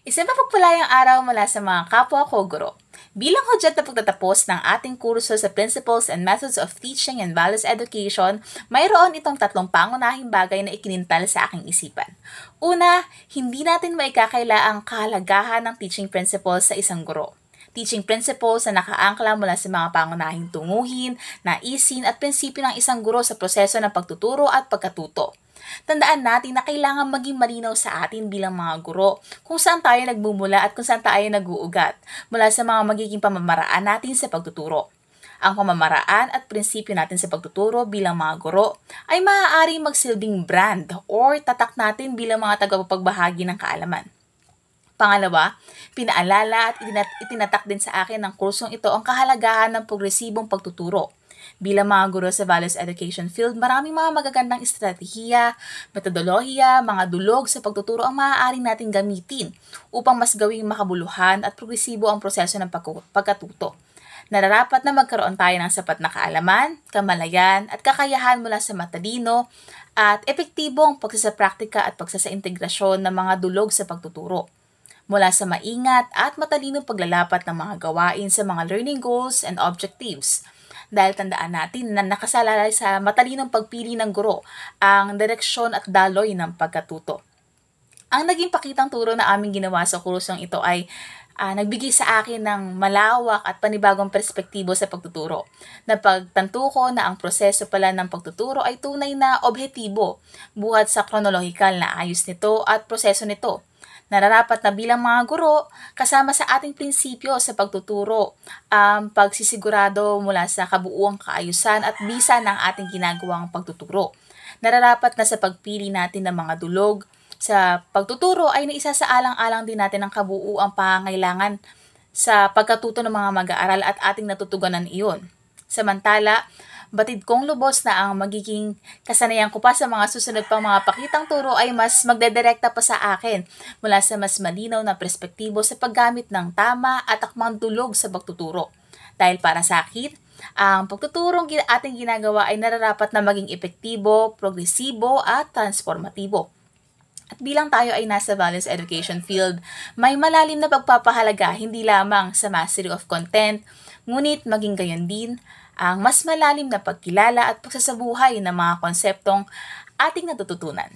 Isang mapagpalayang araw mula sa mga kapwa ko guro. Bilang hudyat na pagtatapos ng ating kurso sa Principles and Methods of Teaching and Values Education, mayroon itong tatlong pangunahing bagay na ikinintal sa aking isipan. Una, hindi natin maikakaila ang kahalagahan ng teaching principles sa isang guro. Teaching principles na nakaangkla mula sa mga pangunahing tunguhin, naisin at prinsipyo ng isang guro sa proseso ng pagtuturo at pagkatuto. Tandaan natin na kailangan maging malinaw sa atin bilang mga guro kung saan tayo nagmumula at kung saan tayo nag-uugat mula sa mga magiging pamamaraan natin sa pagtuturo. Ang pamamaraan at prinsipyo natin sa pagtuturo bilang mga guro ay maaaring magsilbing brand or tatak natin bilang mga tagapagbahagi ng kaalaman. Pangalawa, pinaalala at itinatak din sa akin ng kursong ito ang kahalagahan ng progresibong pagtuturo. Bilang mga guro sa Values Education field, maraming mga magagandang estratehiya, metodolohiya, mga dulog sa pagtuturo ang maaaring natin gamitin upang mas gawing makabuluhan at progresibo ang proseso ng pagkatuto. Nararapat na magkaroon tayo ng sapat na kaalaman, kamalayan at kakayahan mula sa matalino at epektibong pagsasapraktika at pagsasaintegrasyon ng mga dulog sa pagtuturo. Mula sa maingat at matalinong paglalapat ng mga gawain sa mga learning goals and objectives. Dahil tandaan natin na nakasalalay sa matalinong pagpili ng guro ang direksyon at daloy ng pagkatuto. Ang naging pakitang turo na aming ginawa sa kursong ito ay nagbigay sa akin ng malawak at panibagong perspektibo sa pagtuturo. Napagtanto ko na ang proseso pala ng pagtuturo ay tunay na objektibo, buhat sa kronolohikal na ayos nito at proseso nito. Nararapat na bilang mga guro, kasama sa ating prinsipyo sa pagtuturo, ang pagsisigurado mula sa kabuuang kaayusan at bisa ng ating ginagawang pagtuturo. Nararapat na sa pagpili natin ng mga dulog sa pagtuturo ay naisasaalang-alang din natin ang kabuuang pangangailangan sa pagkatuto ng mga mag-aaral at ating natutugunan iyon. Samantala, batid kong lubos na ang magiging kasanayan ko pa sa mga susunod pang mga pakitang turo ay mas magdedirekta pa sa akin mula sa mas malinaw na perspektibo sa paggamit ng tama at akmang dulog sa pagtuturo. Dahil para sa akin, ang pagtuturong ating ginagawa ay nararapat na maging epektibo, progresibo at transformatibo. At bilang tayo ay nasa Values Education field, may malalim na pagpapahalaga hindi lamang sa mastery of content, ngunit maging gayon din ang mas malalim na pagkilala at pagsasabuhay ng mga konseptong ating natututunan.